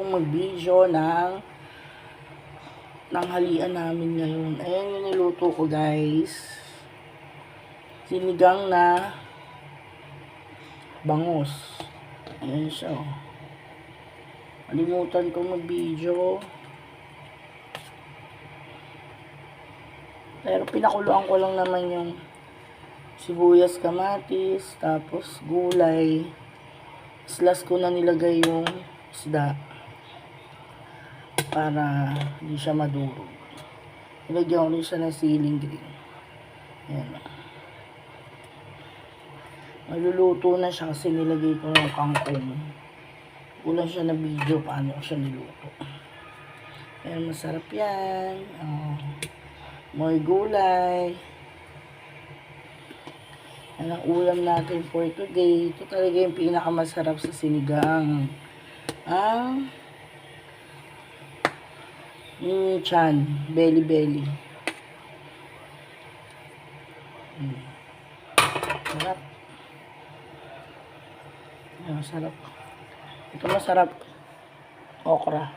akong mag-video ng halian namin ngayon. Ayan yung niluto ko, guys. Sinigang na bangus. Ayan siya. Kalimutan ko mag-video. Pero pinakuluan ko lang naman yung sibuyas, kamatis, tapos gulay. Last ko na nilagay yung isda para hindi siya madurog. Nilagyan ko rin siya ng siling green. Ayan. Maluluto na siya kasi nilagay ko ng kangkong. Kulang siya na video paano ko siya niluto. Ayan, masarap yan. May gulay. Yan ang ulam natin for today. Ito talaga yung pinakamasarap sa sinigang. Ang chan, belly. Sarap. Yan, sarap. Ito masarap. Okra.